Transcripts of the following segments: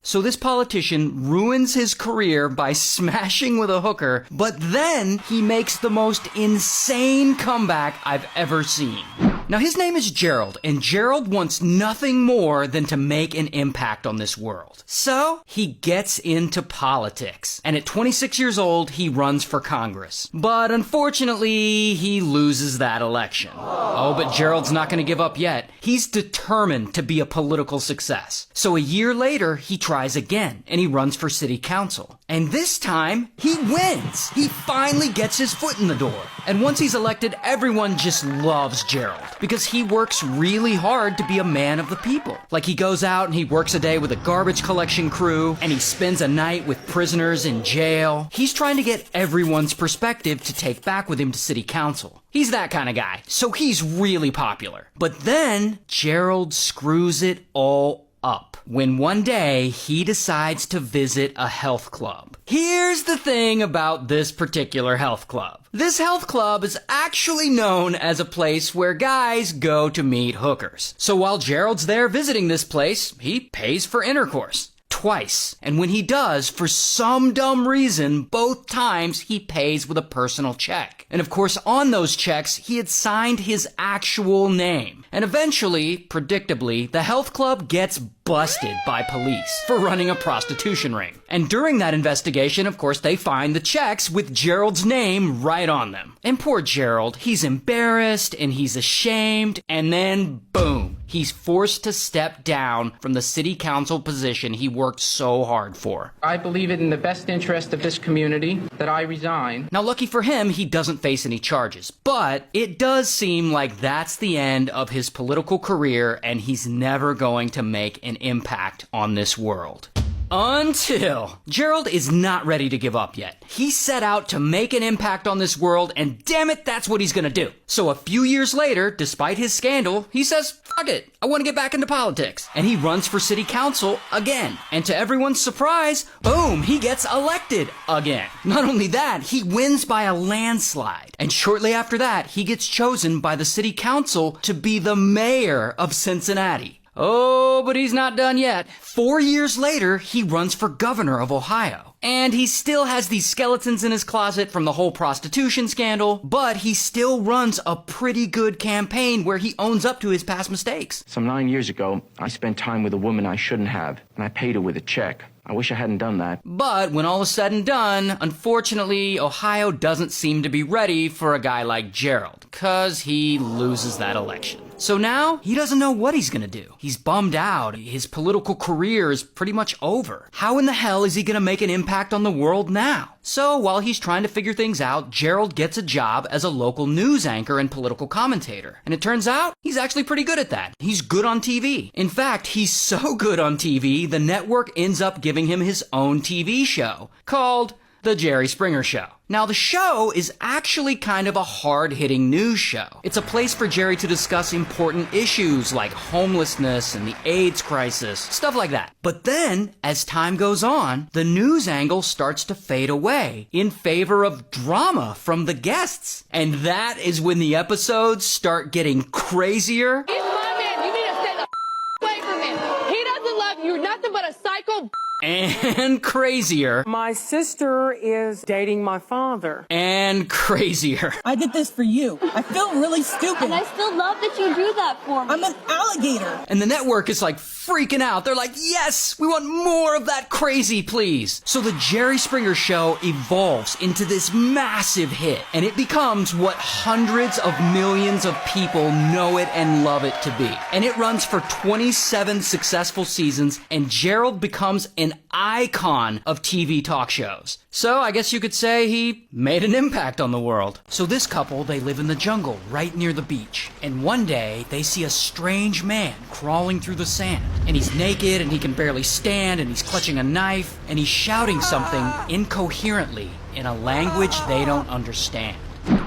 So this politician ruins his career by smashing with a hooker, but then he makes the most insane comeback I've ever seen. Now his name is Gerald, and Gerald wants nothing more than to make an impact on this world. So he gets into politics, and at 26 years old, he runs for Congress. But unfortunately, he loses that election. Oh, but Gerald's not going to give up yet. He's determined to be a political success. So a year later, he tries again, and he runs for city council. And this time, he wins. He finally gets his foot in the door. And once he's elected, everyone just loves Gerald, because he works really hard to be a man of the people. Like, he goes out and he works a day with a garbage collection crew, and he spends a night with prisoners in jail. He's trying to get everyone's perspective to take back with him to city council. He's that kind of guy, so he's really popular. But then, Gerald screws it all up when one day he decides to visit a health club. Here's the thing about this particular health club. This health club is actually known as a place where guys go to meet hookers. So while Gerald's there visiting this place, he pays for intercourse. Twice. And when he does, for some dumb reason, both times he pays with a personal check. And of course, on those checks, he had signed his actual name. And eventually, predictably, the health club gets busted by police for running a prostitution ring. And during that investigation, of course, they find the checks with Gerald's name right on them. And poor Gerald, he's embarrassed and he's ashamed, and then boom, he's forced to step down from the city council position he worked so hard for. I believe it in the best interest of this community that I resign. Now, lucky for him, he doesn't face any charges, but it does seem like that's the end of his political career, and he's never going to make an impact on this world. Until Gerald is not ready to give up yet. He set out to make an impact on this world, and damn it, that's what he's gonna do. So a few years later, despite his scandal, he says, fuck it, I want to get back into politics. And he runs for city council again. And to everyone's surprise, boom, he gets elected again. Not only that, he wins by a landslide. And shortly after that, he gets chosen by the city council to be the mayor of Cincinnati. Oh, but he's not done yet. 4 years later, he runs for governor of Ohio. And he still has these skeletons in his closet from the whole prostitution scandal, but he still runs a pretty good campaign where he owns up to his past mistakes. Some 9 years ago, I spent time with a woman I shouldn't have, and I paid her with a check. I wish I hadn't done that. But when all is said and done, unfortunately, Ohio doesn't seem to be ready for a guy like Gerald, 'cause he loses that election. So now, he doesn't know what he's gonna do. He's bummed out. His political career is pretty much over. How in the hell is he gonna make an impact on the world now? So while he's trying to figure things out, Gerald gets a job as a local news anchor and political commentator. And it turns out, he's actually pretty good at that. He's good on TV. In fact, he's so good on TV, the network ends up giving him his own TV show called The Jerry Springer Show. Now, the show is actually kind of a hard-hitting news show. It's a place for Jerry to discuss important issues like homelessness and the AIDS crisis, stuff like that. But then, as time goes on, the news angle starts to fade away in favor of drama from the guests. And that is when the episodes start getting crazier. He's my man. You need to stay the away from him. He doesn't love you. You're nothing but a psycho. And crazier. My sister is dating my father. And crazier. I did this for you. I feel really stupid. And I still love that you do that for me. I'm an alligator. And the network is like freaking out. They're like, yes, we want more of that crazy, please. So the Jerry Springer Show evolves into this massive hit. And it becomes what hundreds of millions of people know it and love it to be. And it runs for 27 successful seasons, and Gerald becomes an icon of TV talk shows. So I guess you could say he made an impact on the world. So this couple, they live in the jungle right near the beach. And one day, they see a strange man crawling through the sand. And he's naked and he can barely stand and he's clutching a knife and he's shouting something incoherently in a language they don't understand.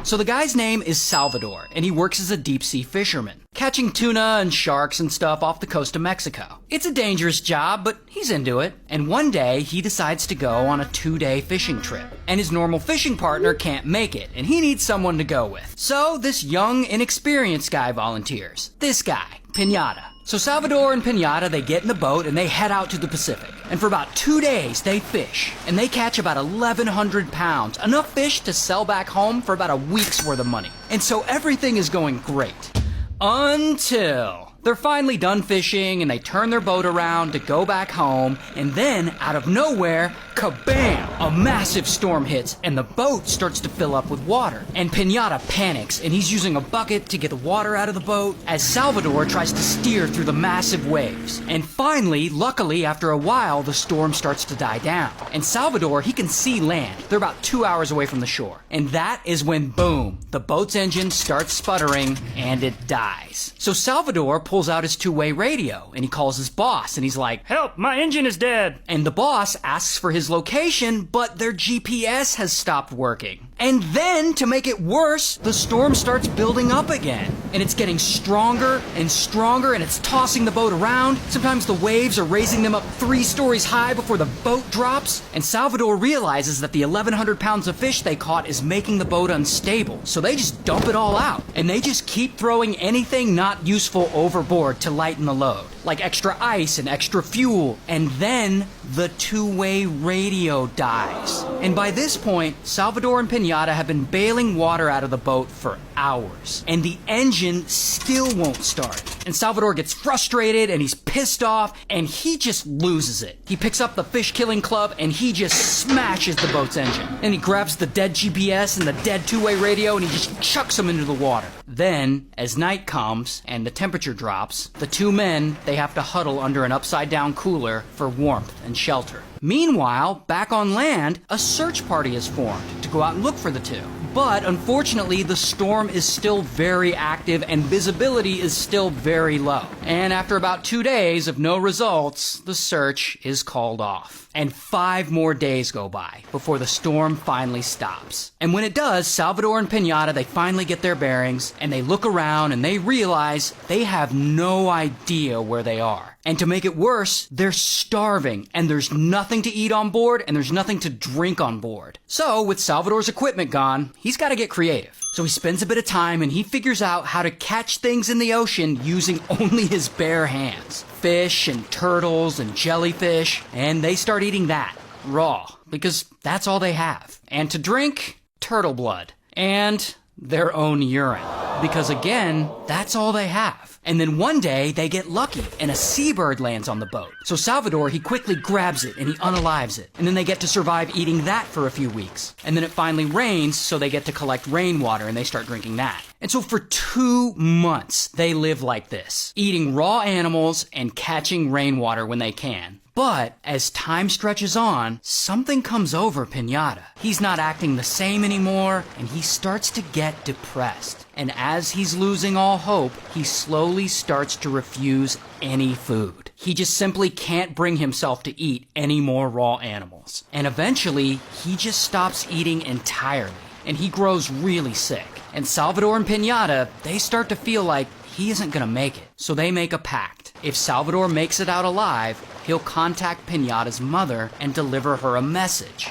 So the guy's name is Salvador, and he works as a deep-sea fisherman, catching tuna and sharks and stuff off the coast of Mexico. It's a dangerous job, but he's into it. And one day, he decides to go on a 2-day fishing trip. And his normal fishing partner can't make it, and he needs someone to go with. So this young, inexperienced guy volunteers. This guy, Pinata. So Salvador and Pinata, they get in the boat and they head out to the Pacific. And for about 2 days, they fish. And they catch about 1,100 pounds. Enough fish to sell back home for about a week's worth of money. And so everything is going great. Until they're finally done fishing and they turn their boat around to go back home. And then, out of nowhere, kabam! A massive storm hits and the boat starts to fill up with water. And Pinata panics and he's using a bucket to get the water out of the boat as Salvador tries to steer through the massive waves. And finally, luckily, after a while, the storm starts to die down. And Salvador, he can see land. They're about 2 hours away from the shore. And that is when, boom, the boat's engine starts sputtering and it dies. So Salvador pulls out his two-way radio and he calls his boss and he's like, "Help, my engine is dead." And the boss asks for his location, but their GPS has stopped working. And then, to make it worse, the storm starts building up again. And it's getting stronger and stronger, and it's tossing the boat around. Sometimes the waves are raising them up 3 stories high before the boat drops. And Salvador realizes that the 1,100 pounds of fish they caught is making the boat unstable. So they just dump it all out. And they just keep throwing anything not useful overboard to lighten the load. Like extra ice and extra fuel. And then the two-way radio dies. And by this point, Salvador and Pinata have been bailing water out of the boat for hours. And the engine still won't start. And Salvador gets frustrated and he's pissed off and he just loses it. He picks up the fish-killing club and he just smashes the boat's engine. And he grabs the dead GPS and the dead two-way radio and he just chucks them into the water. Then, as night comes and the temperature drops, the two men, they have to huddle under an upside-down cooler for warmth and shelter. Meanwhile, back on land, a search party is formed to go out and look for the two. But unfortunately, the storm is still very active and visibility is still very low. And after about 2 days of no results, the search is called off. And 5 more days go by before the storm finally stops. And when it does, Salvador and Pinata, they finally get their bearings and they look around and they realize they have no idea where they are. And to make it worse, they're starving and there's nothing to eat on board and there's nothing to drink on board. So with Salvador's equipment gone, he's got to get creative. So he spends a bit of time and he figures out how to catch things in the ocean using only his bare hands. Fish and turtles and jellyfish, and they start eating that raw because that's all they have. And to drink, turtle blood and their own urine. Because again, that's all they have. And then one day, they get lucky, and a seabird lands on the boat. So Salvador, he quickly grabs it, and he unalives it. And then they get to survive eating that for a few weeks. And then it finally rains, so they get to collect rainwater, and they start drinking that. And so for 2 months, they live like this, eating raw animals and catching rainwater when they can. But as time stretches on, something comes over Pinata. He's not acting the same anymore, and he starts to get depressed. And as he's losing all hope, he slowly starts to refuse any food. He just simply can't bring himself to eat any more raw animals. And eventually, he just stops eating entirely. And he grows really sick. And Salvador and Pinata, they start to feel like he isn't gonna make it. So they make a pact. If Salvador makes it out alive, he'll contact Pinata's mother and deliver her a message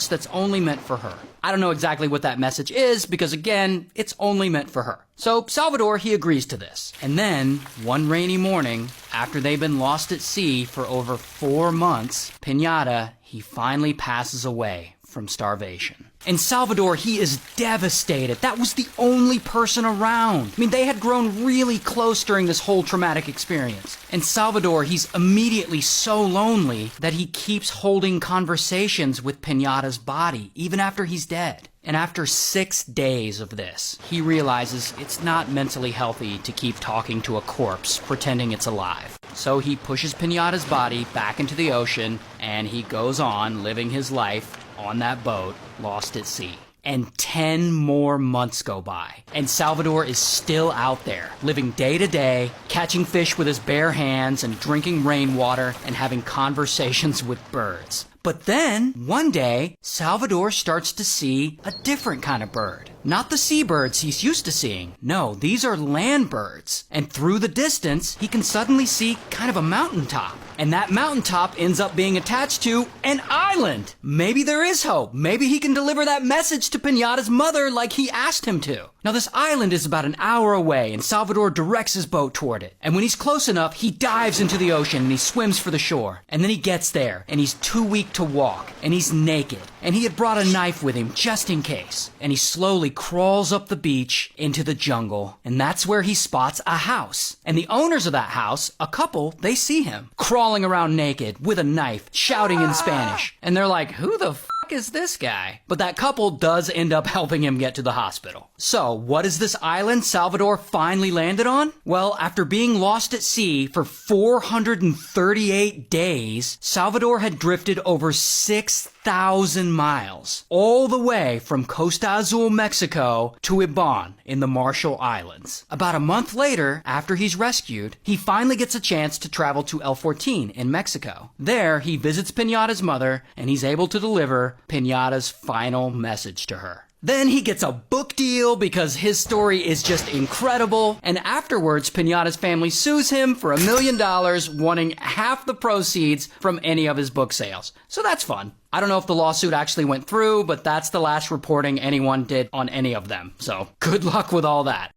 that's only meant for her. I don't know exactly what that message is because, again, it's only meant for her. So Salvador, he agrees to this. And then, one rainy morning, after they've been lost at sea for over 4 months, Pinata, he finally passes away from starvation. And Salvador, he is devastated. That was the only person around. I mean, they had grown really close during this whole traumatic experience. And Salvador, he's immediately so lonely that he keeps holding conversations with Pinata's body, even after he's dead. And after 6 days of this, he realizes it's not mentally healthy to keep talking to a corpse, pretending it's alive. So he pushes Pinata's body back into the ocean, and he goes on living his life on that boat, lost at sea. And 10 more months go by, and Salvador is still out there, living day to day, catching fish with his bare hands and drinking rainwater and having conversations with birds. But then, one day, Salvador starts to see a different kind of bird. Not the seabirds he's used to seeing. No, these are land birds. And through the distance, he can suddenly see kind of a mountaintop. And that mountaintop ends up being attached to an island. Maybe there is hope. Maybe he can deliver that message to Pinata's mother like he asked him to. Now, this island is about an hour away, and Salvador directs his boat toward it. And when he's close enough, he dives into the ocean and he swims for the shore. And then he gets there, and he's too weak to walk, and he's naked. And he had brought a knife with him just in case. And he slowly crawls up the beach into the jungle, and that's where he spots a house. And the owners of that house, a couple, they see him crawling around naked with a knife, shouting in Spanish. And they're like, who the f*** is this guy? But that couple does end up helping him get to the hospital. So, what is this island Salvador finally landed on? Well, after being lost at sea for 438 days, Salvador had drifted over 6,000 miles, all the way from Costa Azul, Mexico, to Iban in the Marshall Islands. About a month later, after he's rescued, he finally gets a chance to travel to El Fortín in Mexico. There, he visits Pinata's mother, and he's able to deliver Pinata's final message to her. Then he gets a book deal because his story is just incredible. And afterwards, Pinata's family sues him for $1 million, wanting half the proceeds from any of his book sales. So that's fun. I don't know if the lawsuit actually went through, but that's the last reporting anyone did on any of them. So good luck with all that.